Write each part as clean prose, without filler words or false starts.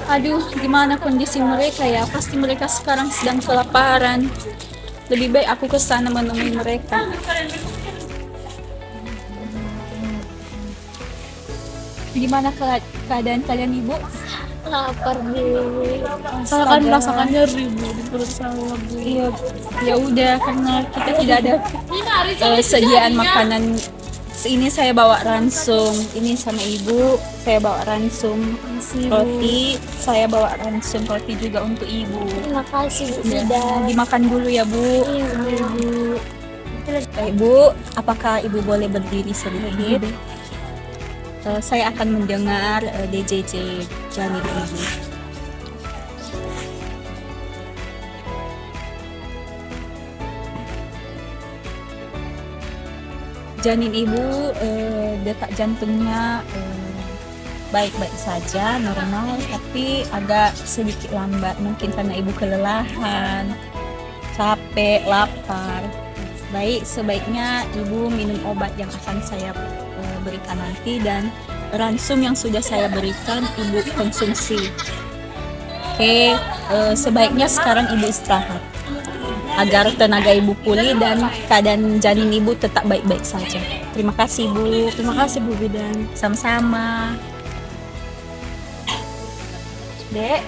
Aduh, gimana kondisi mereka ya? Pasti mereka sekarang sedang kelaparan. Lebih baik aku ke sana menemui mereka. Gimana keadaan kalian, Ibu? Lapar Bu. Saya kan Astaga. merasakan nyeri Bu di perut saya Bu. Iya, ya udah karena kita tidak ada sediaan makanan. Ini saya bawa ransum. Ini sama Ibu, saya bawa ransum roti. Saya bawa ransum roti juga untuk Ibu. Terima kasih Bu Ya, Bidan. dimakan dulu ya, Bu. Iya Bu. Ibu, apakah Ibu boleh berdiri sedikit? Saya akan mendengar DJJ Janin Ibu. Janin Ibu, detak jantungnya baik-baik saja, normal, tapi agak sedikit lambat. Mungkin karena Ibu kelelahan, capek, lapar. Baik, sebaiknya Ibu minum obat yang akan saya berikan nanti, dan ransum yang sudah saya berikan Ibu konsumsi. Oke, sebaiknya sekarang Ibu istirahat agar tenaga Ibu pulih dan keadaan janin Ibu tetap baik-baik saja. Terima kasih Bu. Terima kasih Bu Bidan. Sama-sama. Dek,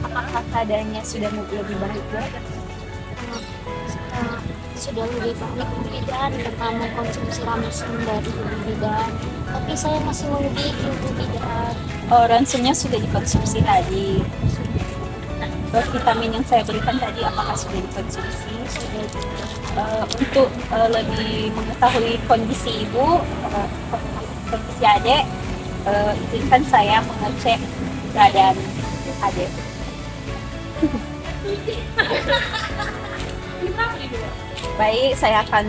apakah keadaannya sudah lebih baik, Dek? Sudah lebih baik Bu Bidan karena mengkonsumsi ransum dari Bu Bidan. Tapi saya masih memiliki Bu Bidan. Oh, ransumnya sudah dikonsumsi tadi. Vitamin yang saya berikan tadi apakah sudah dikonsumsi? Untuk lebih mengetahui kondisi Ibu, kondisi Adek, izinkan saya mengecek keadaan Adek. Baik, saya akan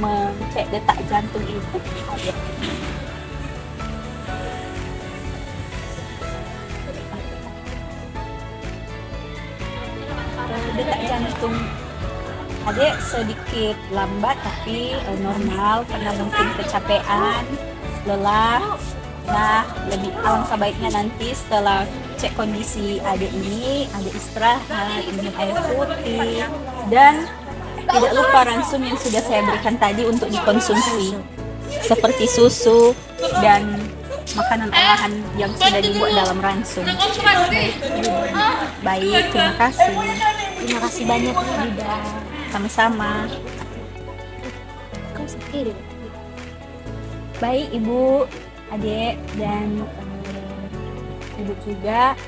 mengecek detak jantung Ibu Adek. Detak jantung Adek sedikit lambat tapi normal karena mungkin kecapean, lelah. Nah, lebih alangkah baiknya nanti setelah cek kondisi Adek ini, Adek istirahat, minum air putih, dan tidak lupa ransum yang sudah saya berikan tadi untuk dikonsumsi, seperti susu dan makanan olahan yang sudah dibuat dalam ransum. Baik, terima kasih. Terima kasih banyak Bu Bidan. Sama-sama. Kamu sendiri. Baik Ibu, Adek, dan Ibu juga.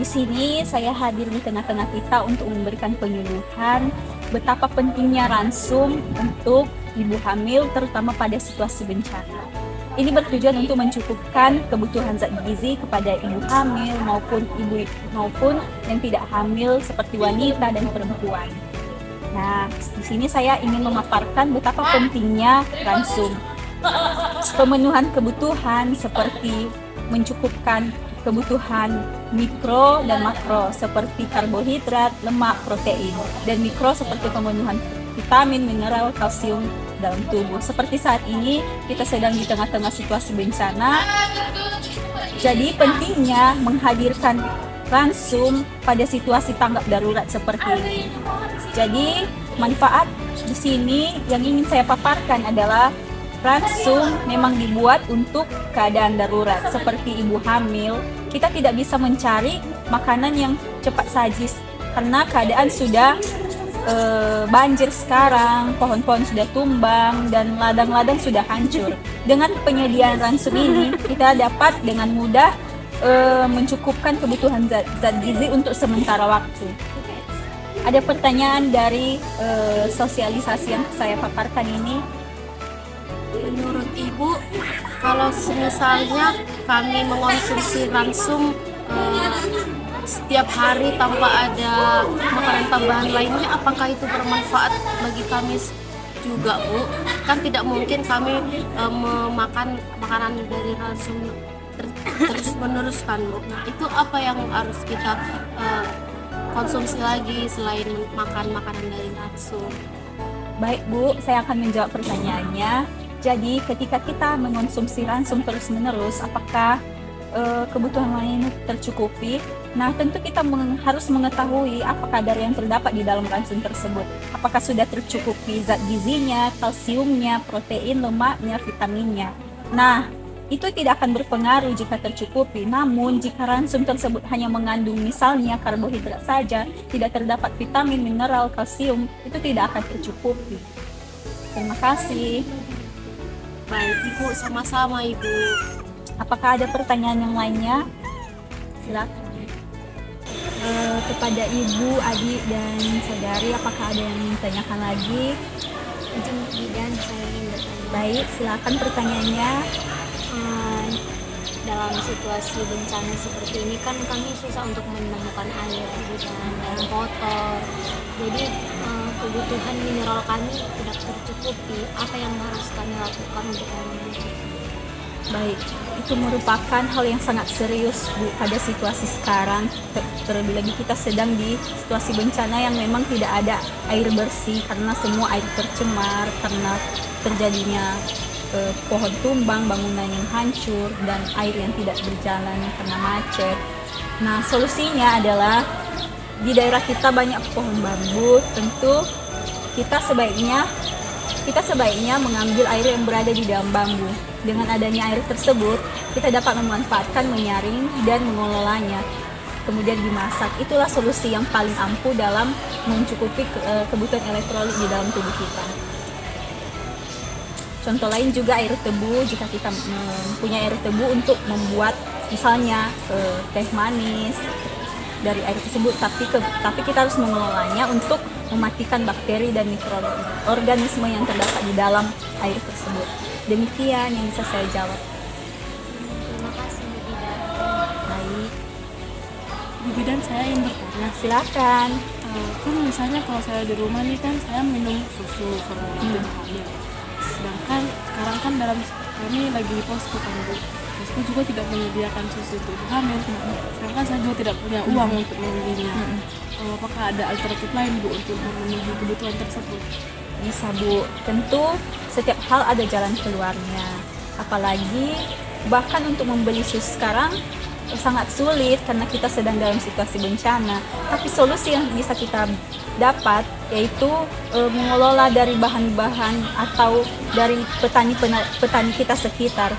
Di sini saya hadir di tengah-tengah kita untuk memberikan penyuluhan betapa pentingnya ransum untuk ibu hamil, terutama pada situasi bencana. Ini bertujuan untuk mencukupkan kebutuhan zat gizi kepada ibu hamil maupun yang tidak hamil seperti wanita dan perempuan. Nah, di sini saya ingin memaparkan betapa pentingnya ransum. Pemenuhan kebutuhan seperti mencukupkan kebutuhan mikro dan makro seperti karbohidrat, lemak, protein, dan mikro seperti pemenuhan vitamin, mineral, kalsium dalam tubuh. Seperti saat ini kita sedang di tengah-tengah situasi bencana, jadi pentingnya menghadirkan ransum pada situasi tanggap darurat seperti ini. Jadi manfaat di sini yang ingin saya paparkan adalah ransum memang dibuat untuk keadaan darurat seperti ibu hamil. Kita tidak bisa mencari makanan yang cepat saji karena keadaan sudah banjir sekarang, pohon-pohon sudah tumbang dan ladang-ladang sudah hancur. Dengan penyediaan ransum ini kita dapat dengan mudah mencukupkan kebutuhan zat gizi untuk sementara waktu. Ada pertanyaan dari sosialisasi yang saya paparkan ini? Menurut Ibu, kalau misalnya kami mengonsumsi ransum setiap hari tanpa ada makanan tambahan lainnya, apakah itu bermanfaat bagi kami juga, Bu? Kan tidak mungkin kami memakan makanan dari ransum terus meneruskan, Bu. Nah, itu apa yang harus kita konsumsi lagi selain makan makanan dari ransum? Baik Bu, saya akan menjawab pertanyaannya. Jadi ketika kita mengonsumsi ransum terus-menerus, apakah kebutuhan lain tercukupi. Nah, tentu kita harus mengetahui apa kadar yang terdapat di dalam ransum tersebut. Apakah sudah tercukupi zat gizinya, kalsiumnya, protein, lemaknya, vitaminnya. Nah, itu tidak akan berpengaruh jika tercukupi. Namun, jika ransum tersebut hanya mengandung misalnya karbohidrat saja, tidak terdapat vitamin, mineral, kalsium, itu tidak akan tercukupi. Terima kasih. Baik Ibu, sama-sama Ibu. Apakah ada pertanyaan yang lainnya? Silakan. Kepada Ibu, adik, dan saudari, apakah ada yang ingin ditanyakan lagi? Izin bidan, saya ingin bertanya. Baik, silakan pertanyaannya. Dalam situasi bencana seperti ini kan kami susah untuk menemukan air dan kotor. Jadi kebutuhan mineral kami tidak tercukupi. Apa yang harus kami lakukan untuk memenuhi? Baik, itu merupakan hal yang sangat serius, Bu, pada situasi sekarang. Terlebih lagi kita sedang di situasi bencana yang memang tidak ada air bersih karena semua air tercemar, karena terjadinya pohon tumbang, bangunan yang hancur, dan air yang tidak berjalan karena macet. Nah, solusinya adalah di daerah kita banyak pohon bambu. Tentu kita sebaiknya mengambil air yang berada di dalam bambu. Dengan adanya air tersebut, kita dapat memanfaatkan, menyaring, dan mengelolanya. Kemudian dimasak. Itulah solusi yang paling ampuh dalam mencukupi kebutuhan elektrolit di dalam tubuh kita. Contoh lain juga air tebu. Jika kita mempunyai air tebu untuk membuat misalnya teh manis dari air tersebut, tapi kita harus mengelolanya untuk mematikan bakteri dan mikroorganisme yang terdapat di dalam air tersebut. Demikian yang bisa saya jawab. Terima kasih Bu Bidan. Baik, Bu Bidan, saya ingin bertanya. silakan. Kan misalnya kalau saya di rumah nih kan saya minum susu formula ibu hamil. Sedangkan sekarang kan dalam kami lagi di posko kan Bu. Posko juga tidak menyediakan susu untuk ibu hamil. Sedangkan saya juga tidak punya uang untuk membelinya. Apakah ada alternatif lain Bu untuk memenuhi kebutuhan tersebut? Bisa Bu, tentu setiap hal ada jalan keluarnya. Apalagi bahkan untuk membeli susu sekarang sangat sulit karena kita sedang dalam situasi bencana. Tapi solusi yang bisa kita dapat yaitu mengelola dari bahan-bahan atau dari petani kita sekitar.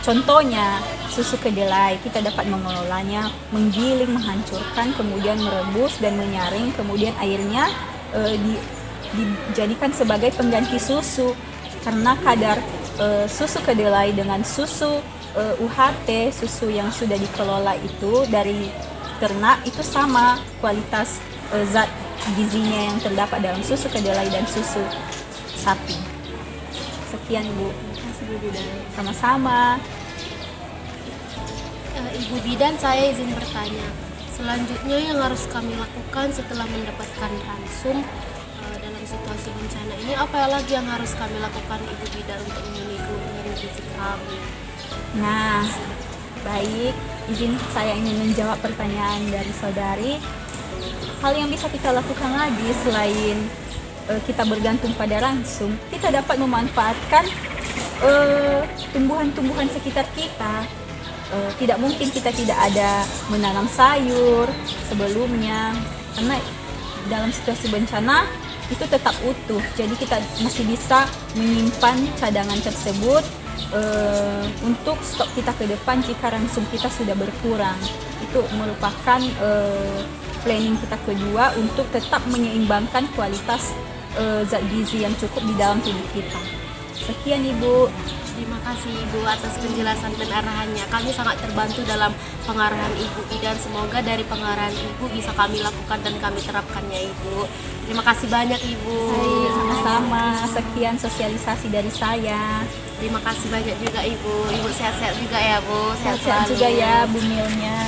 Contohnya susu kedelai, kita dapat mengelolanya, menggiling, menghancurkan, kemudian merebus dan menyaring, kemudian airnya dijadikan sebagai pengganti susu. Karena kadar susu kedelai dengan susu UHT, susu yang sudah dikelola itu dari ternak, itu sama kualitas zat gizinya yang terdapat dalam susu kedelai dan susu sapi. Sekian Bu. Terima kasih Bu Bidan. Sama-sama. Ibu Bidan, saya izin bertanya. Selanjutnya yang harus kami lakukan setelah mendapatkan ransum dalam situasi bencana ini, apa lagi yang harus kami lakukan Ibu Bidan untuk memenuhi kebutuhan gizi kami? Nah, baik, izin saya ingin menjawab pertanyaan dari saudari. Hal yang bisa kita lakukan lagi selain kita bergantung pada ransum, kita dapat memanfaatkan tumbuhan-tumbuhan sekitar kita. Tidak mungkin kita tidak ada menanam sayur sebelumnya, karena dalam situasi bencana itu tetap utuh. Jadi kita masih bisa menyimpan cadangan tersebut untuk stok kita ke depan jika ransum kita sudah berkurang. Itu merupakan planning kita kedua untuk tetap menyeimbangkan kualitas zat gizi yang cukup di dalam tubuh kita. Sekian Ibu. Terima kasih Ibu atas penjelasan dan arahannya. Kami sangat terbantu dalam pengarahan Ibu Bidan. Semoga dari pengarahan Ibu bisa kami lakukan dan kami terapkannya Ibu. Terima kasih banyak Ibu. Baik, sama-sama. Sekian sosialisasi dari saya. Terima kasih banyak juga Ibu. Ibu sehat-sehat juga ya Bu. Sehat selalu. juga ya Bu Milnya.